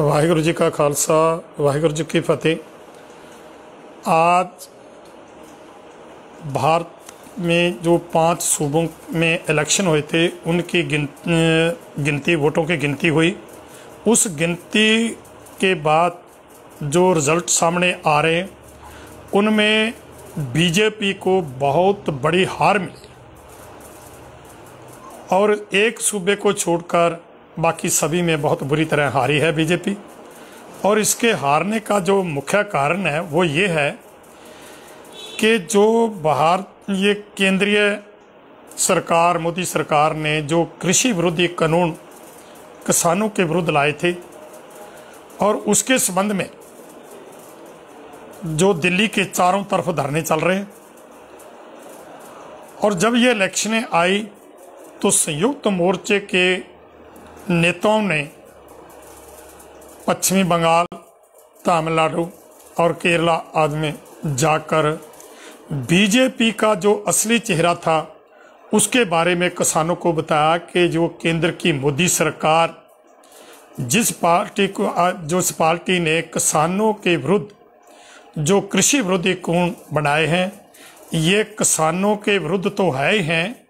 वाहिगुरु जी का खालसा वाहिगुरु जी की फतेह। आज भारत में जो 5 सूबों में इलेक्शन हुए थे उनकी गिनती वोटों की गिनती हुई। उस गिनती के बाद जो रिज़ल्ट सामने आ रहे हैं उनमें बीजेपी को बहुत बड़ी हार मिली और एक सूबे को छोड़कर बाकी सभी में बहुत बुरी तरह हारी है बीजेपी। और इसके हारने का जो मुख्य कारण है वो ये है कि जो बाहर ये केंद्रीय सरकार मोदी सरकार ने जो कृषि विरोधी कानून किसानों के विरुद्ध लाए थे और उसके संबंध में जो दिल्ली के चारों तरफ धरने चल रहे हैं, और जब ये इलेक्शनें आई तो संयुक्त मोर्चे के नेताओं ने पश्चिमी बंगाल, तमिलनाडु और केरला आदि में जाकर बीजेपी का जो असली चेहरा था उसके बारे में किसानों को बताया कि जो केंद्र की मोदी सरकार जिस पार्टी ने किसानों के विरुद्ध जो कृषि विरोधी कानून बनाए हैं, ये किसानों के विरुद्ध तो है ही हैं,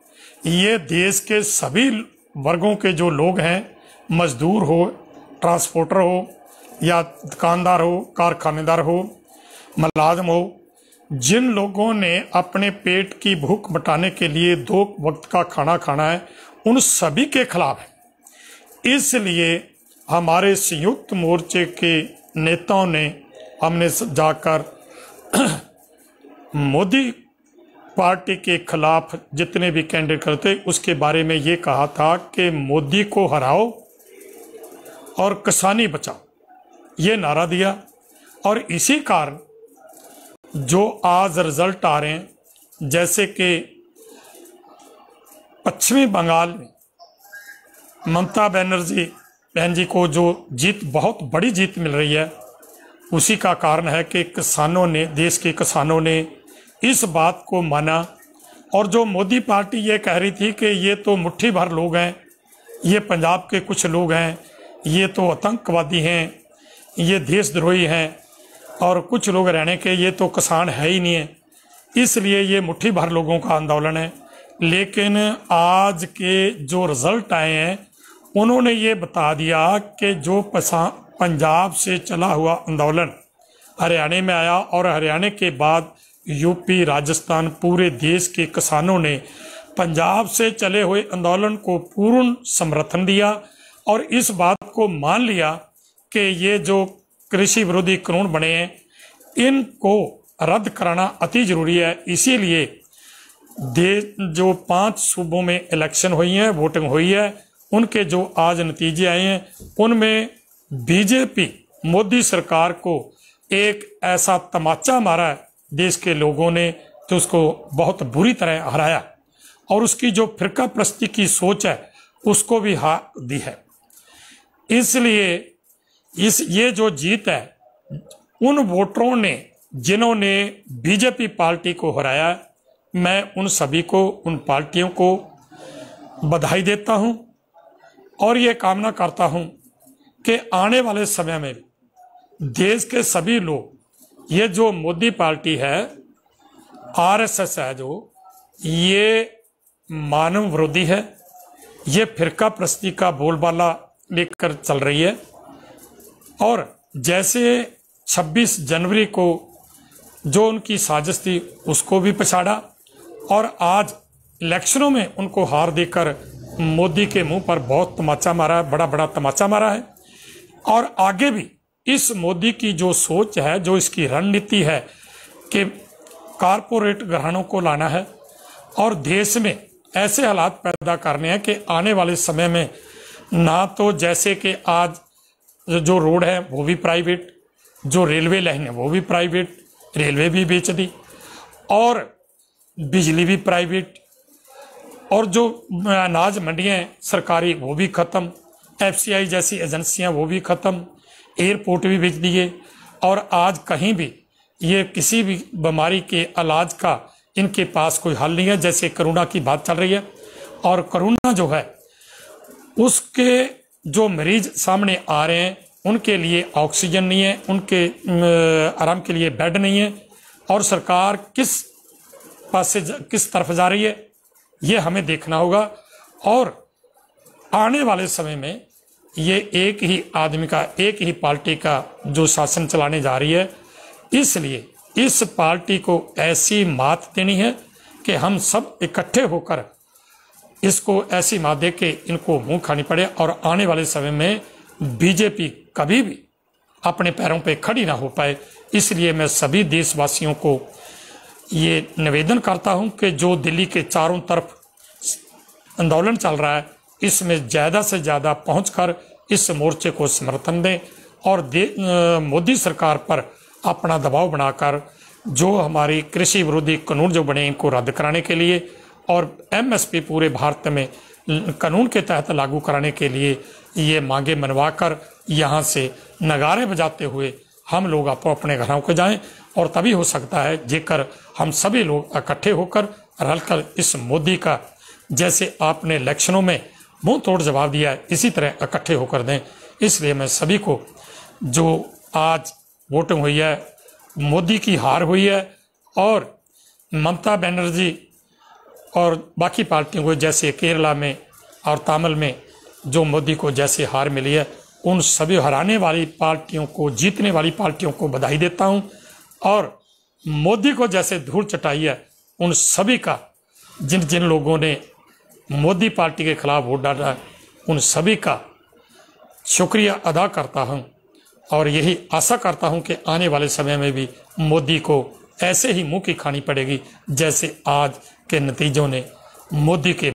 ये देश के सभी वर्गों के जो लोग हैं, मजदूर हो, ट्रांसपोर्टर हो या दुकानदार हो, कारखानेदार हो, मुलाजिम हो, जिन लोगों ने अपने पेट की भूख मिटाने के लिए 2 वक्त का खाना खाना है, उन सभी के खिलाफ है। इसलिए हमारे संयुक्त मोर्चे के नेताओं ने हमने जाकर मोदी पार्टी के खिलाफ जितने भी कैंडिडेट करते उसके बारे में ये कहा था कि मोदी को हराओ और किसानी बचाओ, ये नारा दिया। और इसी कारण जो आज रिजल्ट आ रहे हैं, जैसे कि पश्चिमी बंगाल में ममता बनर्जी बहन जी को जो जीत, बहुत बड़ी जीत मिल रही है, उसी का कारण है कि किसानों ने, देश के किसानों ने इस बात को माना। और जो मोदी पार्टी ये कह रही थी कि ये तो मुट्ठी भर लोग हैं, ये पंजाब के कुछ लोग हैं, ये तो आतंकवादी हैं, ये देशद्रोही हैं और कुछ लोग रहने के, ये तो किसान है ही नहीं है, इसलिए ये मुट्ठी भर लोगों का आंदोलन है। लेकिन आज के जो रिजल्ट आए हैं उन्होंने ये बता दिया कि जो पंजाब से चला हुआ आंदोलन हरियाणा में आया और हरियाणा के बाद यूपी, राजस्थान, पूरे देश के किसानों ने पंजाब से चले हुए आंदोलन को पूर्ण समर्थन दिया और इस बात को मान लिया कि ये जो कृषि विरोधी कानून बने हैं इनको रद्द कराना अति जरूरी है। इसीलिए देश जो 5 सूबों में इलेक्शन हुई हैं, वोटिंग हुई है, उनके जो आज नतीजे आए हैं उनमें बीजेपी मोदी सरकार को एक ऐसा तमाचा मारा है देश के लोगों ने तो उसको बहुत बुरी तरह हराया और उसकी जो फिरका प्रस्ती की सोच है उसको भी हार दी है। इसलिए ये जो जीत है उन वोटरों ने जिन्होंने बीजेपी पार्टी को हराया, मैं उन सभी को, उन पार्टियों को बधाई देता हूं और ये कामना करता हूं कि आने वाले समय में देश के सभी लोग, ये जो मोदी पार्टी है, आरएसएस है, जो ये मानव विरोधी है, ये फिरका प्रस्ती का बोलबाला लेकर चल रही है। और जैसे 26 जनवरी को जो उनकी साजिश थी उसको भी पछाड़ा और आज इलेक्शनों में उनको हार देकर मोदी के मुंह पर बहुत तमाचा मारा है, बड़ा बड़ा तमाचा मारा है। और आगे भी इस मोदी की जो सोच है, जो इसकी रणनीति है कि कारपोरेट घरानों को लाना है और देश में ऐसे हालात पैदा करने हैं कि आने वाले समय में ना तो जैसे कि आज जो रोड है वो भी प्राइवेट, जो रेलवे लाइन है वो भी प्राइवेट, रेलवे भी बेच दी और बिजली भी प्राइवेट, और जो अनाज मंडियाँ हैं सरकारी वो भी ख़त्म, एफसीआई जैसी एजेंसियां वो भी ख़त्म, एयरपोर्ट भी बेच दिए। और आज कहीं भी ये किसी भी बीमारी के इलाज का इनके पास कोई हल नहीं है। जैसे कोरोना की बात चल रही है और कोरोना जो है उसके जो मरीज सामने आ रहे हैं उनके लिए ऑक्सीजन नहीं है, उनके आराम के लिए बेड नहीं है, और सरकार किस तरफ जा रही है ये हमें देखना होगा। और आने वाले समय में ये एक ही आदमी का, एक ही पार्टी का जो शासन चलाने जा रही है, इसलिए इस पार्टी को ऐसी मात देनी है कि हम सब इकट्ठे होकर इसको ऐसी मात दे के इनको मुंह खानी पड़े, और आने वाले समय में बीजेपी कभी भी अपने पैरों पे खड़ी ना हो पाए। इसलिए मैं सभी देशवासियों को ये निवेदन करता हूं कि जो दिल्ली के चारों तरफ आंदोलन चल रहा है, इसमें ज़्यादा से ज़्यादा पहुंचकर इस मोर्चे को समर्थन दें, और मोदी सरकार पर अपना दबाव बनाकर जो हमारी कृषि विरोधी कानून जो बने इनको रद्द कराने के लिए, और एमएसपी पूरे भारत में कानून के तहत लागू कराने के लिए ये मांगे मनवाकर यहाँ से नगारे बजाते हुए हम लोग आपको अपने घरों को जाएं। और तभी हो सकता है जेकर हम सभी लोग इकट्ठे होकर रलकर इस मोदी का, जैसे आपने इलेक्शनों में मुंह तोड़ जवाब दिया है, इसी तरह इकट्ठे होकर दें। इसलिए मैं सभी को, जो आज वोटिंग हुई है, मोदी की हार हुई है, और ममता बनर्जी और बाकी पार्टियों को, जैसे केरला में और तमिल में जो मोदी को जैसे हार मिली है, उन सभी हराने वाली पार्टियों को, जीतने वाली पार्टियों को बधाई देता हूं। और मोदी को जैसे धूल चटाई है, उन सभी का, जिन जिन लोगों ने मोदी पार्टी के खिलाफ वोट डाला, उन सभी का शुक्रिया अदा करता हूं, और यही आशा करता हूं कि आने वाले समय में भी मोदी को ऐसे ही मुंह की खानी पड़ेगी, जैसे आज के नतीजों ने मोदी के